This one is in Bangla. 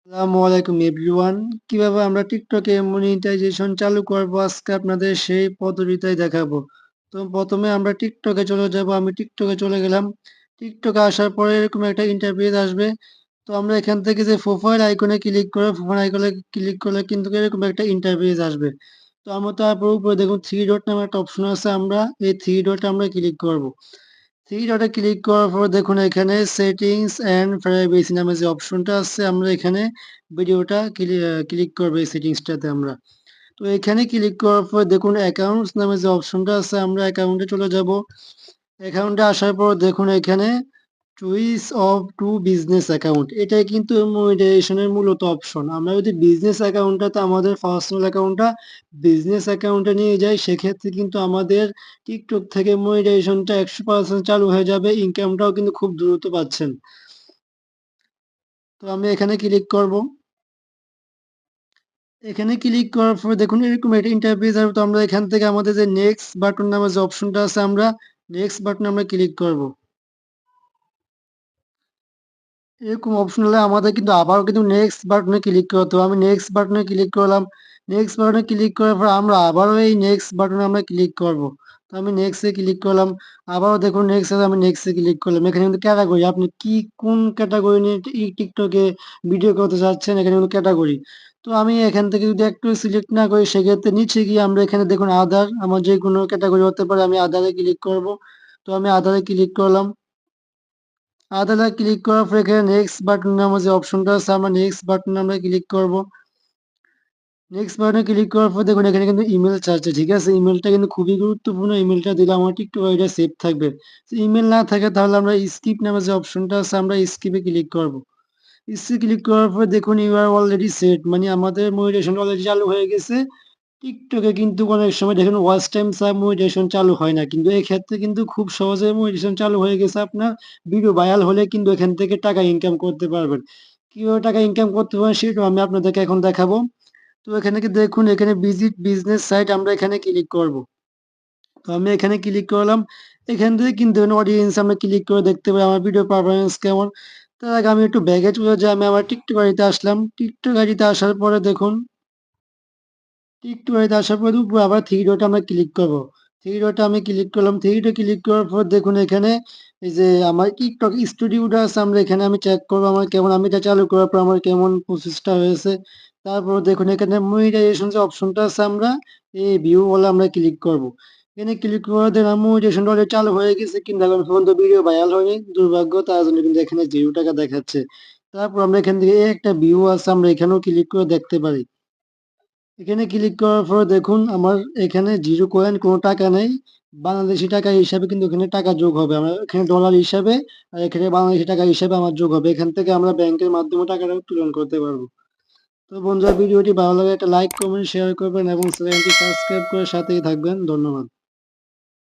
আসসালামু আলাইকুম এভরিওয়ান। কিভাবে আমরা টিকটকে মনিটাইজেশন চালু করব আজকে আপনাদের সেই পদ্ধতিটাই দেখাবো। তো প্রথমে আমরা টিকটকে চলে যাব। আমি টিকটকে চলে গেলাম। টিকটকে আসার পরে এরকম একটা ইন্টারফেস আসবে। তো আমরা এখান থেকে যে প্রোফাইল আইকনে ক্লিক করে প্রোফাইল আইকনে ক্লিক করলে কিন্তু এরকম একটা ইন্টারফেস আসবে। তো আমরা তারপর উপরে দেখুন 3 ডট নামে একটা অপশন আছে, আমরা এই 3 ডটে আমরা ক্লিক করব। 3 ডটে ক্লিক করার পর দেখুন এখানে সেটিংস অ্যান্ড প্রাইভেসি নামে যে অপশনটা আছে, আমরা এখানে ভিডিওটা ক্লিক করবো এই সেটিংসটাতে আমরা। তো এখানে ক্লিক করার পর দেখুন অ্যাকাউন্টস নামে যে অপশনটা আছে, আমরা অ্যাকাউন্টে চলে যাব। অ্যাকাউন্টে আসার পর দেখুন এখানে চুইস অফ টু বিজনেস অ্যাকাউন্ট, এটাই কিন্তু মনিটাইজেশনের মূলত অপশন। আমরা যদি বিজনেস অ্যাকাউন্টটাতে আমাদের পার্সোনাল অ্যাকাউন্টটা বিজনেস অ্যাকাউন্টে নিয়ে যাই, সেক্ষেত্রে কিন্তু আমাদের টিকটক থেকে মনিটাইজেশনটা 100% চালু হয়ে যাবে, ইনকামটাও কিন্তু খুব দ্রুত পাচ্ছেন। তো আমি এখানে ক্লিক করব। এখানে ক্লিক করার পর দেখুন এরকম একটা ইন্টারফেস আসবে। তো আমরা এখান থেকে আমাদের যে নেক্সট বাটন নামে যে অপশনটা আছে, আমরা নেক্সট বাটনে আমরা ক্লিক করব। এরকম অপশন হলে আমাদের কিন্তু আবারও কিন্তু নেক্সট বাটনে ক্লিক করতে হবে। আমি নেক্সট বাটনে ক্লিক করলাম। নেক্সট বাটনে ক্লিক করার পর আমরা আবারও এই নেক্সট বাটনে আমরা ক্লিক করব। তো আমি নেক্সটে ক্লিক করলাম। আবারও দেখুন নেক্সট আছে, আমি নেক্সটে ক্লিক করলাম। এখানে কিন্তু ক্যাটাগরি, আপনি কি কোন ক্যাটাগরি নিয়ে টিকটকে ভিডিও করতে চাচ্ছেন, এখানে কিন্তু ক্যাটাগরি। তো আমি এখান থেকে যদি একটু সিলেক্ট না করি, সেক্ষেত্রে নিচে গিয়ে আমরা এখানে দেখুন আদার, আমার যে কোনো ক্যাটাগরি হতে পারে, আমি আদারে ক্লিক করব। তো আমি আদারে ক্লিক করলাম। আদারে ক্লিক করার পর এখানে নেক্সট বাটন নামে যে অপশনটা আছে, আমরা নেক্সট বাটনে আমরা ক্লিক করব। নেক্সট বাটনে ক্লিক করার পর দেখুন এখানে কিন্তু ইমেল চাচ্ছে, ঠিক আছে? ইমেলটা কিন্তু খুবই গুরুত্বপূর্ণ। ইমেলটা দিলে আমার টিকটক আইডিটা সেভ থাকবে। ইমেল না থাকে তাহলে আমরা স্কিপ নামে যে অপশনটা আছে, আমরা স্কিপে ক্লিক করব। স্কিপে ক্লিক করার পর দেখুন ইউ আর অলরেডি সেট, মানে আমাদের মনিটাইজেশন অলরেডি চালু হয়ে গেছে। টিকটকে কিন্তু অনেক সময় দেখেন ওয়াচ টাইম ছাড়া মনিটাইজেশন চালু হয় না। কিন্তু এক্ষেত্রে কিন্তু খুব সহজে মনিটাইজেশন চালু হয়ে গেছে আপনার। ভিডিও ভাইরাল হলে কিন্তু এখান থেকে টাকা ইনকাম করতে পারবেন। কিভাবে টাকা ইনকাম করতে পারবেন সেটাও আমি আপনাদেরকে এখন দেখাবো। তো এখানে কি দেখুন এখানে ভিজিট বিজনেস সাইট, আমরা এখানে ক্লিক করব। তো আমি এখানে ক্লিক করলাম। এখান থেকে কিন্তু অডিয়েন্স আমরা ক্লিক করে দেখতে পাই আমার ভিডিও পারফরম্যান্স কেমন। তার আগে আমি একটু ব্যাগে চলে যাই, আমি আমার টিকটক আইডিতে আসলাম। টিকটক আইডিতে আসার পরে দেখুন টিকটক আইডিতে আসার পরে উপরে আবার 3 ডটে আমরা ক্লিক করব। 3 ডটে আমি ক্লিক করলাম। 3 ডটে ক্লিক করার পর দেখুন এখানে এই যে আমার টিকটক স্টুডিওটা আছে, আমরা এখানে আমি চেক করব আমার কেমন, আমি এটা চালু করার পর আমার কেমন প্রসেসটা হয়েছে। তারপর দেখুন এখানে মনিটাইজেশন যে অপশনটা আছে, আমরা এই ভিউ বলে আমরা ক্লিক করব। এখানে ক্লিক করার পর আমার মনিটাইজেশনটা অলরেডি চালু হয়ে গেছে, কিন্তু এখন পর্যন্ত ভিডিও ভাইরাল হয়নি, দুর্ভাগ্য। তার জন্য কিন্তু এখানে 0 টাকা দেখাচ্ছে। তারপর আমরা এখান থেকে এই একটা ভিউ আছে, আমরা এখানেও ক্লিক করে দেখতে পারি। এখানে ক্লিক করার পরে দেখুন আমার এখানে 0 কয়েন, কোনো টাকা নেই। বাংলাদেশী টাকা হিসাবে কিন্তু এখানে টাকা যোগ হবে। আমরা এখানে ডলার হিসাবে আর এখানে বাংলাদেশী টাকা হিসাবে আমার যোগ হবে। এখান থেকে আমরা ব্যাংকের মাধ্যমে টাকাটা উত্তোলন করতে পারবো। তো বন্ধুরা, ভিডিওটি ভালো লাগে একটা লাইক, কমেন্ট, শেয়ার করবেন এবং চ্যানেলটি সাবস্ক্রাইব করে সাথেই থাকবেন। ধন্যবাদ।